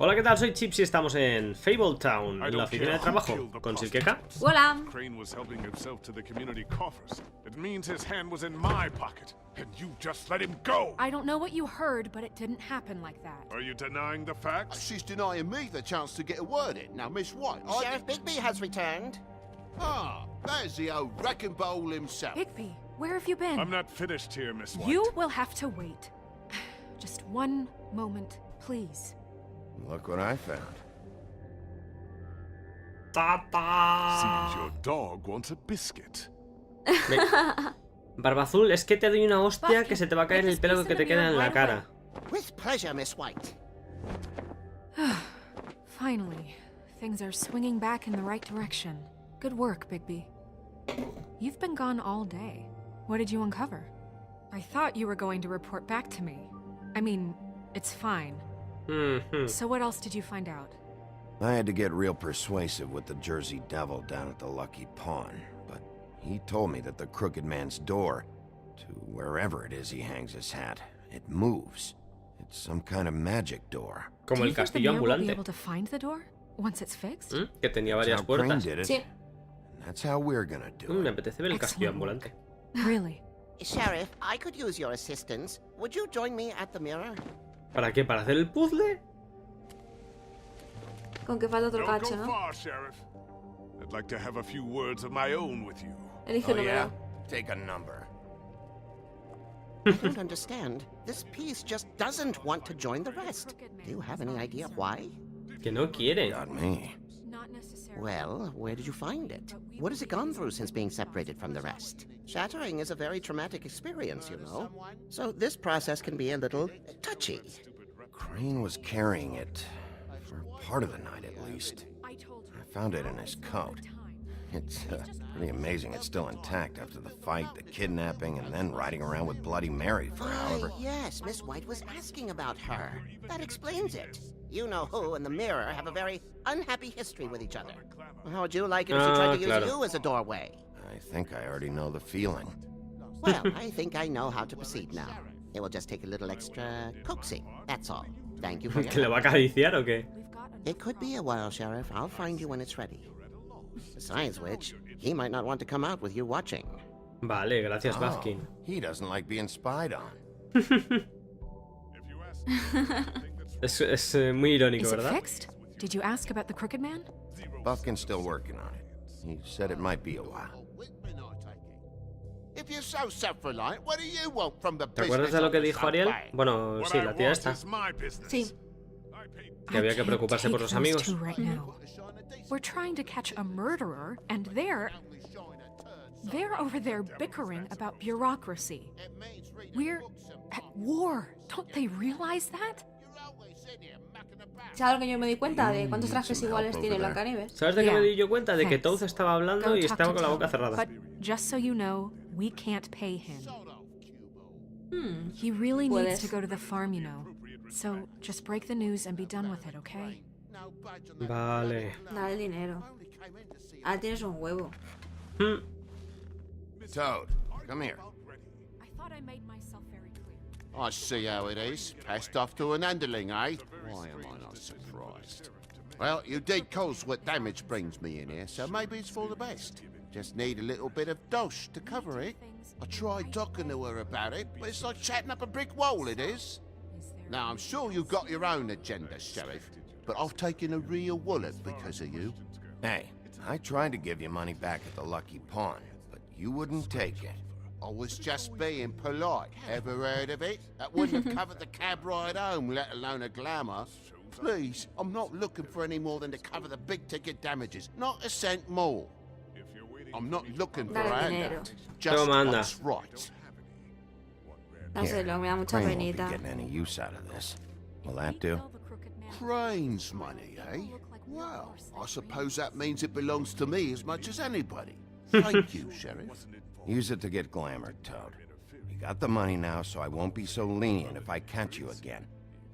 Hola, ¿qué tal? Soy Chips y estamos en Fabletown, en la oficina de trabajo, con Silkeka. Hola. Crane was helping himself to the community coffers. It means his hand was in my pocket, and you just let him go. I don't know what you heard, but it didn't happen like that. Are you denying the facts? She's denying me the chance to get a word in. Now, Miss White, Sheriff Bigby has returned. Ah, there's the old wrecking bowl himself. Bigby, where have you been? I'm not finished here, Miss White. You will have to wait. Just one moment, please. Look what I found. Seems your dog wants a biscuit. Barba Azul, es que te doy una hostia que se te va a caer el pelo que te queda en la cara. With pleasure, Miss White. Finally, things are swinging back in the right direction. Good work, Bigby. You've been gone all day. What did you uncover? I thought you were going to report back to me. I mean, it's fine. So what else did you find out? I had to get real persuasive with the Jersey Devil down at the Lucky Pawn, but he told me that the Crooked Man's door, to wherever it is he hangs his hat, it moves. It's some kind of magic door. Como el castillo Will be ambulante. able to find the door once it's fixed? Que tenía varias That's how Crane puertas. did it. Sí. And that's how we're gonna do Me it. apetece ver el castillo Excellent ambulante. Really? Sheriff, I could use your assistance. Would you join me at the mirror? ¿Para qué? ¿Para hacer el puzzle? Con que falta otro Don't cacho, go ¿no? far, Sheriff. I'd like to have a few words of my own with you. Elige Oh número. yeah? Take a number. I don't understand. This piece just doesn't want to join the rest. Do you have any idea why? Que no quiere. Got me. Not necessarily. Well, where did you find it? What has it gone through since being separated from the rest? Shattering is a very traumatic experience, you know. So this process can be a little touchy. Crane was carrying it, for part of the night at least. I told you. I found it in his coat. It's pretty amazing it's still intact after the fight, the kidnapping, and then riding around with Bloody Mary for however... Yes, Miss White was asking about her. That explains it. You know who and the mirror have a very unhappy history with each other. How would you like it if she tried to use claro. you as a doorway? I think I already know the feeling. Well, I think I know how to proceed now. It will just take a little extra coaxing, that's all. Thank you for ¿Que le your va a help. acariciar o qué? We've got It could be a while, Sheriff. I'll find you when it's ready. Besides which, he might not want to come out with you watching. Vale, gracias, Oh, Bafkin. he doesn't like being spied on. If you ask me, I think that's Es muy irónico, Is it ¿verdad? fixed? Did you ask about the Crooked Man? Buffkin's still working on it. He said it might be a while. If you're so self-reliant, what do you want from the ¿Te acuerdas business de lo of que the dijo Ariel? scumbag? Bueno, what sí, I la tía want esta. is my business. Sí. I paid Que había que I can't preocuparse por take los those amigos. two right now. We're trying to catch a murderer, and they're over there bickering about bureaucracy. We're at war. Don't they realize that? ¿Sabes lo que yo me di cuenta de cuántos trajes iguales tiene Blancanieves? ¿Sabes de qué me Yeah. di yo cuenta? De que Thanks. Toad estaba hablando Go y talk estaba to con la Tom. boca cerrada. But just so you know, we can't pay him. Hmm. He really needs to Puedes. go to the farm, you know. So just break the news and be done with it, okay? Vale. Dale dinero. Ahora tienes un huevo. Toad, come here. I thought I made myself very clear. I see how it is. Passed off to an underling, eh? Why am I not surprised? Well, you did cause what damage brings me in here, so maybe it's for the best. Just need a little bit of dosh to cover it. I tried talking to her about it, but it's like chatting up a brick wall, it is. Now, I'm sure you've got your own agenda, Sheriff, but I've taken a real wallet because of you. Hey, I tried to give you money back at the Lucky Pawn, but you wouldn't take it. I was just being polite. Ever heard of it? That wouldn't have covered the cab ride home, let alone a glamour. Please, I'm not looking for any more than to cover the big-ticket damages. Not a cent more. I'm not looking for a Dale dinero. handout. Just Toma, anda. what's right. Dáselo, me da mucha Crane won't be penita. getting any use out of this. Will that do? Tell the Crooked Man. Crane's money, eh? Well, I suppose that means it belongs to me as much as anybody. Thank you, Sheriff. Use it to get glamored, Toad. You got the money now, so I won't be so lenient if I catch you again.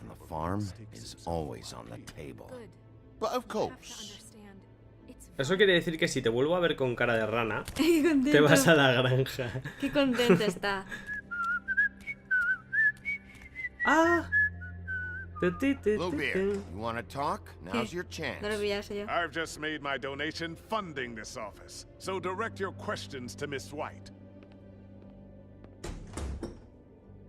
And the farm is always on the table. Good. But of You have to course, understand. It's Eso quiere decir que si te vuelvo a ver con cara de rana, Qué contento. te vas a la granja. Qué contento está. ¡Ah! Bluebeard, you want to talk? Now's your chance. No lo pillase yo. I've just made my donation funding this office, so direct your questions to Miss White.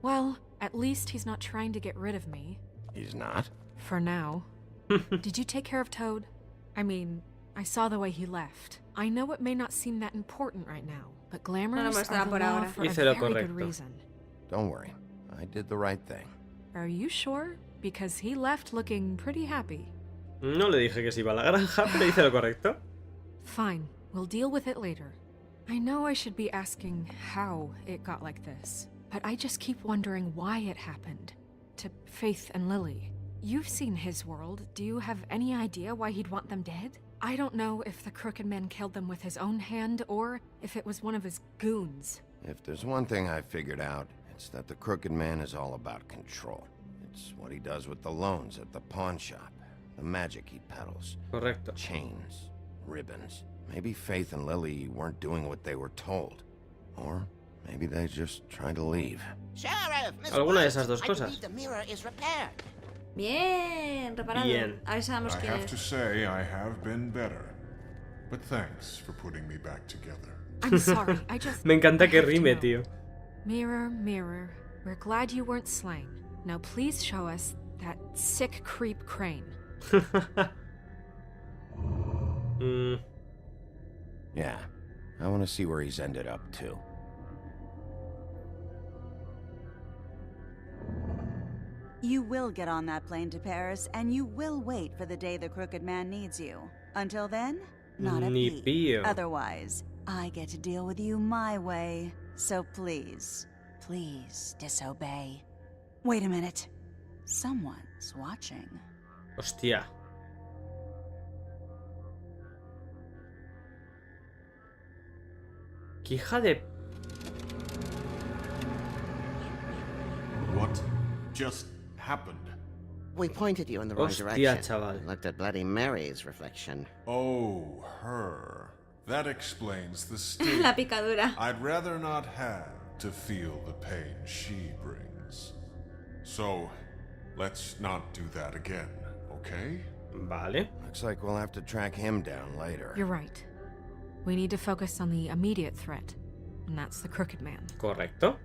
Well, at least he's not trying to get rid of me. He's not? For now. Did you take care of Toad? I mean, I saw the way he left. I know it may not seem that important right now, but glamours are the law for a very good reason. Don't worry. I did the right thing. Are you sure? Because he left looking pretty happy. No le dije que se iba a la granja, pero hice lo correcto. Fine, we'll deal with it later. I know I should be asking how it got like this, but I just keep wondering why it happened. To Faith and Lily. You've seen his world. Do you have any idea why he'd want them dead? I don't know if the Crooked Man killed them with his own hand or if it was one of his goons. If there's one thing I figured out, it's that the Crooked Man is all about control. It's what he does with the loans at the pawn shop, the magic he peddles. Correcto. Chains, ribbons. Maybe Faith and Lily weren't doing what they were told. Or maybe they just tried to leave. Sheriff, Miss Alguna de White, esas dos I cosas. believe the mirror is repaired. Bien, reparado. Bien. A ver, sabemos I quién have to es. say I have been better. But thanks for putting me back together. I'm sorry, I just... Me encanta que I have to rime, know. tío. Mirror, mirror, we're glad you weren't slain. Now please show us that sick creep Crane. Yeah, I want to see where he's ended up, too. You will get on that plane to Paris, and you will wait for the day the Crooked Man needs you. Until then, not a Ni peep. pío. Otherwise, I get to deal with you my way. So please, please disobey. Wait a minute. Someone's watching. Hostia. ¡Qué hija de... What just happened? We pointed you in the wrong Hostia, direction. chaval. Looked at Bloody Mary's reflection. Oh, her. That explains the sting. La picadura. I'd rather not have to feel the pain she brings. So, let's not do that again, okay? Vale. Looks like we'll have to track him down later. You're right. We need to focus on the immediate threat, and that's the Crooked Man. Correcto.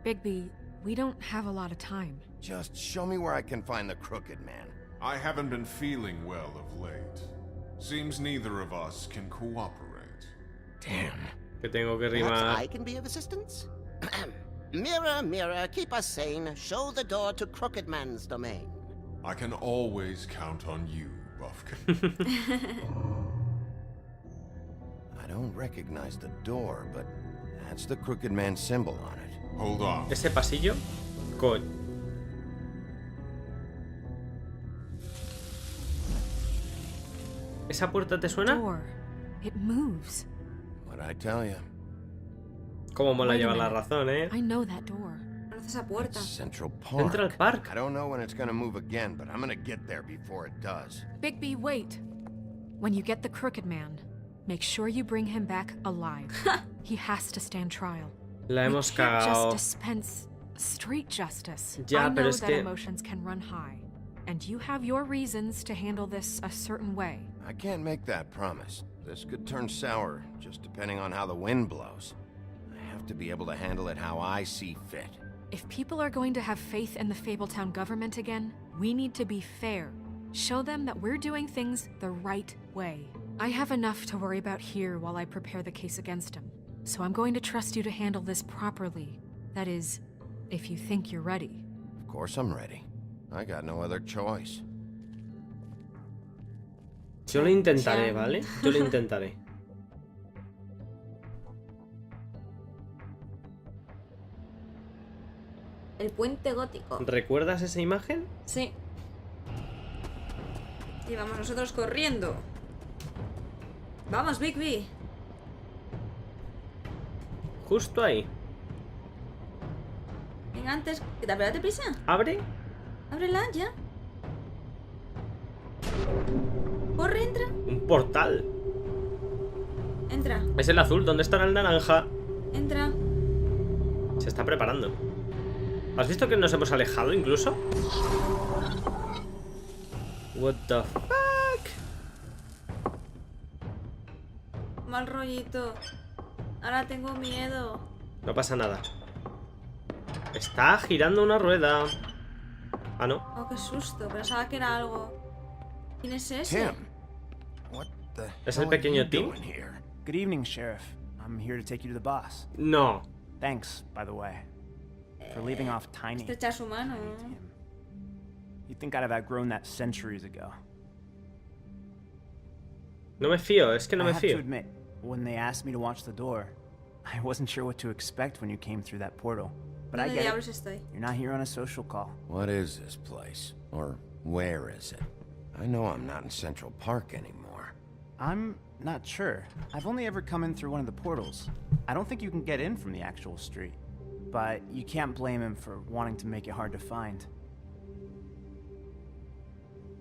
Bigby, we don't have a lot of time. Just show me where I can find the Crooked Man. I haven't been feeling well of late. Seems neither of us can cooperate. Damn. Que tengo que Perhaps rimar. I can be of assistance? Mirror, mirror, keep us sane. Show the door to Crooked Man's domain. I can always count on you, Buffkin. I don't recognize the door, but that's the Crooked Man symbol on it. Hold on. Ese pasillo. Coño. ¿Esa puerta te suena? Door. It moves. What'd I tell you? Cómo mola Wait a llevar la minute. razón, ¿eh? I know that door. Conoce esa puerta. It's Central Park. Central Park. I don't know when it's gonna move again, but I'm gonna get there before it does. Bigby, wait. When you get the Crooked Man, make sure you bring him back alive. He has to stand trial. La We hemos can't just cagado. dispense street justice. Ya, I pero know es that que- emotions can run high, and you have your reasons to handle this a certain way. I can't make that promise. This could turn sour, just depending on how the wind blows. I have to be able to handle it how I see fit. If people are going to have faith in the Fabletown government again, we need to be fair. Show them that we're doing things the right way. I have enough to worry about here while I prepare the case against him. So I'm going to trust you to handle this properly. That is, if you think you're ready. Of course I'm ready. I got no other choice. Yo lo intentaré, Chan. ¿vale? Yo lo intentaré. El puente gótico. ¿Recuerdas esa imagen? Sí. Y vamos nosotros corriendo. Vamos, Bigby. Justo ahí. Venga, antes. Date prisa. ¿Abre? Ábrela ya. Corre, entra. Un portal. Entra. Es el azul. ¿Dónde estará el naranja? Entra. Se está preparando. ¿Has visto que nos hemos alejado incluso? What the fuck? Mal rollito. Ahora tengo miedo. No pasa nada. Está girando una rueda. Ah, no. Oh, qué susto. Pensaba que era algo. ¿Quién es ese? Tim, what the ¿Es el hell are pequeño you Tim? doing here? Good evening, Sheriff. I'm here to take you to the boss. No. Thanks, by the way, for leaving off Tiny. Estrechar su mano. Tim. You'd think I'd have outgrown that centuries ago. No me fío, es que no I me have to fío. admit, when they asked me to watch the door, I wasn't sure what to expect when you came through that portal. But I ¿Dónde get diablos it. estoy? You're not here on a social call. What is this place? Or where is it? I know I'm not in Central Park anymore. I'm not sure. I've only ever come in through one of the portals. I don't think you can get in from the actual street. But you can't blame him for wanting to make it hard to find.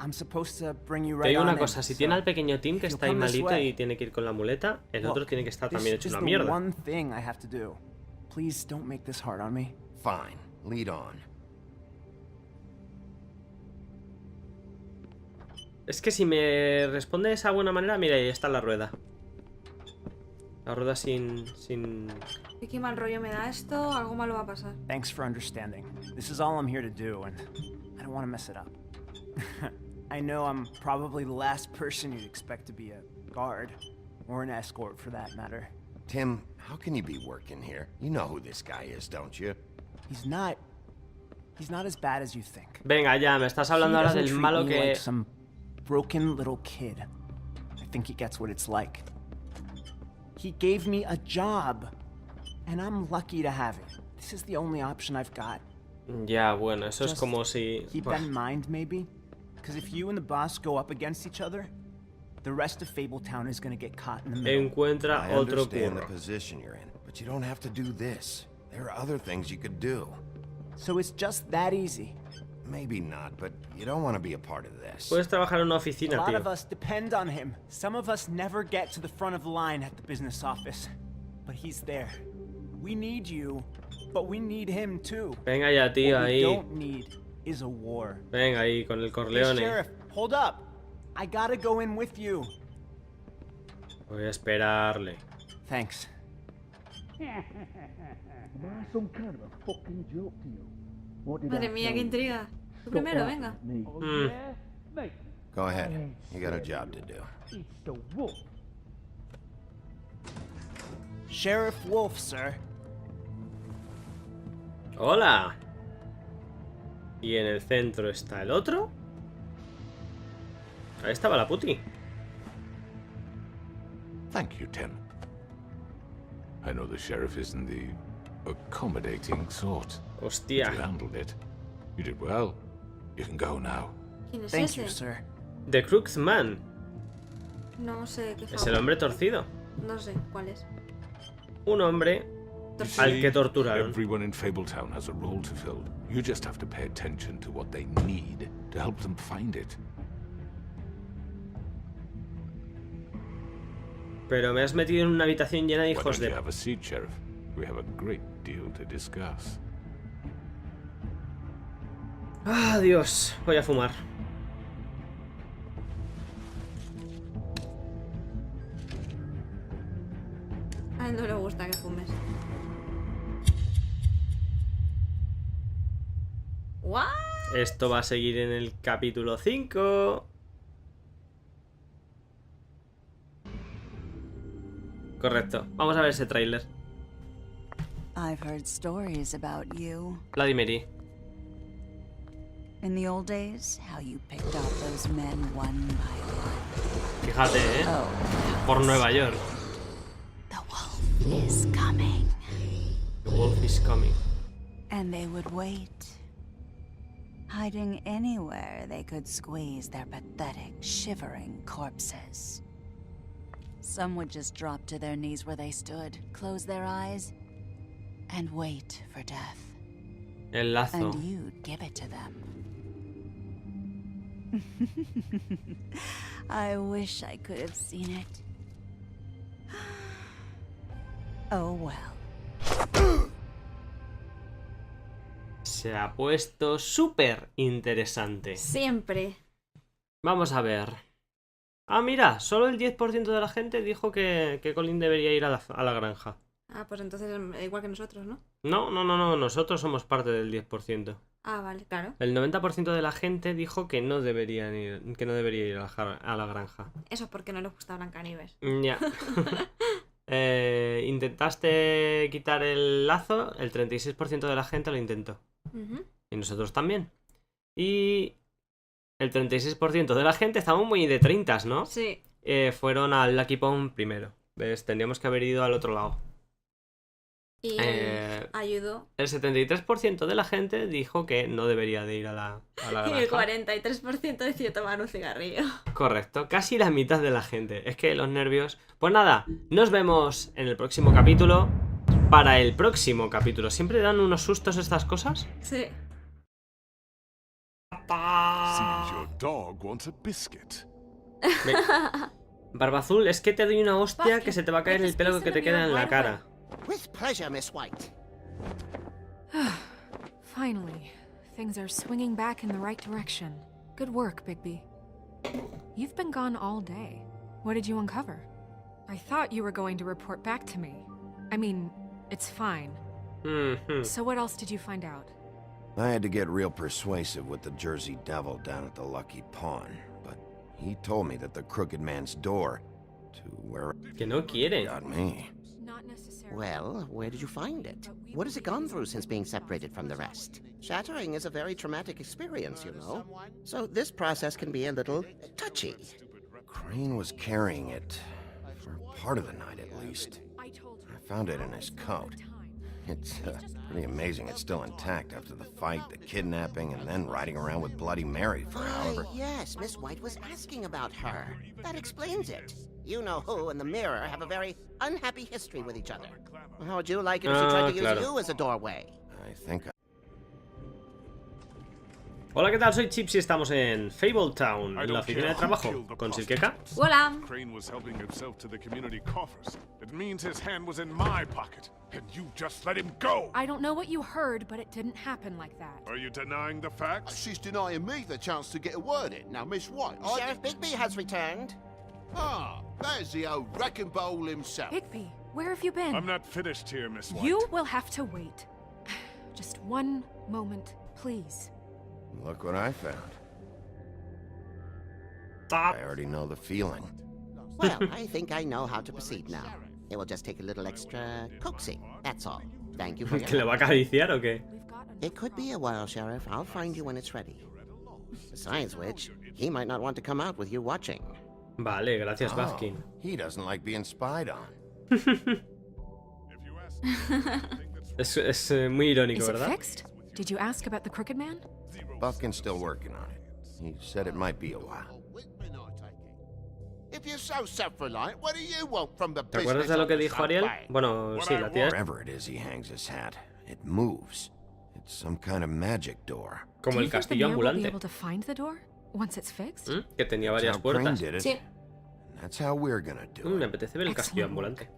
I'm supposed to bring you Te right digo on una in, cosa, si so tiene al pequeño Tim que if you'll está ahí come this malito way. y tiene que ir con la muleta, el otro Look, tiene que estar this también hecho is una the mierda. one thing I have to do. Please don't make this hard on me. Fine, lead on. Es que si me responde de esa buena manera, mira, ahí está la rueda. La rueda sin... ¿Y qué mal rollo me da esto? Algo malo va a pasar. Thanks for understanding. This is all I'm here to do, and I don't want to mess it up. I know I'm probably the last person you'd expect to be a guard, or an escort for that matter. Tim, how can you be working here? You know who this guy is, don't you? He's not as bad as you think. Venga, ya, me estás hablando He ahora doesn't del treat malo me que... like some broken little kid. I think he gets what it's like. He gave me a job, and I'm lucky to have it. This is the only option I've got. Ya, bueno, eso es Just como si... Keep that in mind, maybe? Because if you and the boss go up against each other, the rest of Fabletown is gonna get caught in the middle. Encuentra I otro understand the curro. position you're in, but you don't have to do this. There are other things you could do. So it's just that easy. Maybe not, but you don't want to be a part of this. Puedes trabajar en una A oficina, lot tío. of us depend on him. Some of us never get to the front of the line at the business office. But he's there. We need you, but we need him too. Venga ya, tío, What we ahí. don't need is a war. Venga, ahí, con el Hey, Corleone. Sheriff, hold up. I gotta go in with you. Voy a esperarle. Thanks. Madre mía, qué intriga. Tú primero, venga. Go ahead. You got a job to do. Sheriff Wolf, sir. ¡Hola! Y en el centro está el otro. Ahí estaba la puti. Thank you, Tim. I know the sheriff isn't the accommodating sort. But Hostia. you handled it. You did well. You can go now. ¿Quién es Thank ese? you, sir. The Crux Man. No sé qué Es el hombre torcido. No sé cuál es. Un hombre You al see, que torturaron. Everyone in Fabletown has a role to fill. You just have to pay attention to what they need to help them find it. Pero me has metido en una habitación llena de Why hijos don't de... you have a seat, Sheriff? We have a great deal to discuss. ¡Ah, Dios! Voy a fumar. A él no le gusta que fumes. ¿What? Esto va a seguir en el capítulo 5. Correcto. Vamos a ver ese tráiler. I've heard stories about you. Vladimir. In the old days, how you picked off those men one by one. Fíjate, ¿eh? Oh, Por Nueva York. the wolf is coming. The wolf is coming. And they would wait, hiding anywhere they could squeeze their pathetic, shivering corpses. Some would just drop to their knees where they stood, close their eyes, and wait for death. El lazo. And you'd give it to them. I wish I could have seen it. Oh well. Se ha puesto súper interesante. Siempre. Vamos a ver. Ah, mira, solo el 10% de la gente dijo que Colin debería ir a la granja. Ah, pues entonces igual que nosotros, ¿no? No, nosotros somos parte del 10%. Ah, vale, claro. El 90% de la gente dijo que no debería ir a la granja. Eso es porque no les gusta Blancanieves. Ya. Intentaste quitar el lazo, el 36% de la gente lo intentó. Y nosotros también. Y el 36% de la gente, estamos muy de 30, ¿no? Sí. Fueron al Lucky Pond primero. ¿Ves? Tendríamos que haber ido al otro lado. Y ayudó. El 73% de la gente dijo que no debería de ir a la granja. Y el 43% decidió tomar un cigarrillo. Correcto, casi la mitad de la gente. Es que los nervios... Pues nada, nos vemos en el próximo capítulo. Para el próximo capítulo. ¿Siempre dan unos sustos estas cosas? Sí. Seems your dog wants a biscuit. Barba Azul, es que te doy una hostia que se te va a caer el pelo que te queda en la cara. With pleasure, Miss White. Finally, things are swinging back in the right direction. Good work, Bigby. You've been gone all day. What did you uncover? I thought you were going to report back to me. I mean, it's fine. So what else did you find out? I had to get real persuasive with the Jersey Devil down at the Lucky Pawn, but he told me that the Crooked Man's door to where Que no quiere. got me. Not necessarily. Well, where did you find it? What has it gone through since being separated from the rest? Shattering is a very traumatic experience, you know. So this process can be a little touchy. Crane was carrying it for part of the night at least. I told you. I found it in his coat. It's pretty amazing it's still intact after the fight, the kidnapping, and then riding around with Bloody Mary for however... Yes, Miss White was asking about her. That explains it. You know who and the mirror have a very unhappy history with each other. How would you like it if she tried to use you as a doorway? I think Hola, ¿qué tal? Soy Chips y estamos en Fabletown, en la oficina de trabajo, con Silkeka. Hola. Crane was helping himself to the community coffers. It means his hand was in my pocket, and you just let him go. I don't know what you heard, but it didn't happen like that. Are you denying the facts? She's denying me the chance to get a word in. Now, Miss White, Sheriff Bigby has returned. Ah, there's the old wrecking bowl himself. Bigby, where have you been? I'm not finished here, Miss White. You will have to wait. Just one moment, please. Look what I found. I already know the feeling. Well, I think I know how to proceed now. It will just take a little extra coaxing, that's all. Thank you for ¿Que le your va a acariciar o qué? It could be a while, Sheriff. I'll find you when it's ready. Besides which, he might not want to come out with you watching. Vale, gracias, Oh, Bafkin. he doesn't like being spied on. Es muy irónico, Is it ¿verdad? fixed? Did you ask about the Crooked Man? Buffkin's still working on it. He said it might be a while. If you're so self-reliant, what do you want from the ¿Te acuerdas business de lo of que the dijo Ariel? scumbag? Bueno, sí, la tía. Wherever it is he hangs his hat, it moves. It's some kind of magic door. Como Do el you think the castillo mayor will be ambulante. able to find the door once it's fixed? Que tenía That's varias how Crane puertas. did it. Sí. And that's how we're gonna do Me it. apetece ver el castillo Excellent ambulante.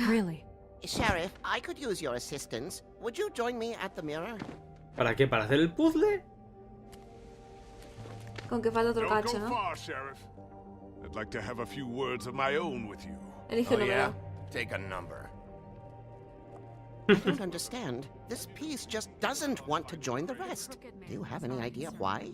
Really? Sheriff, I could use your assistance. Would you join me at the mirror? ¿Para qué? ¿Para hacer el puzzle? Con que falta otro Don't cacho, go ¿no? far, Sheriff. I'd like to have a few words of my own with you. Elige Oh un yeah? número. Take a number. I don't understand. This piece just doesn't want to join the rest. Do you have any idea why?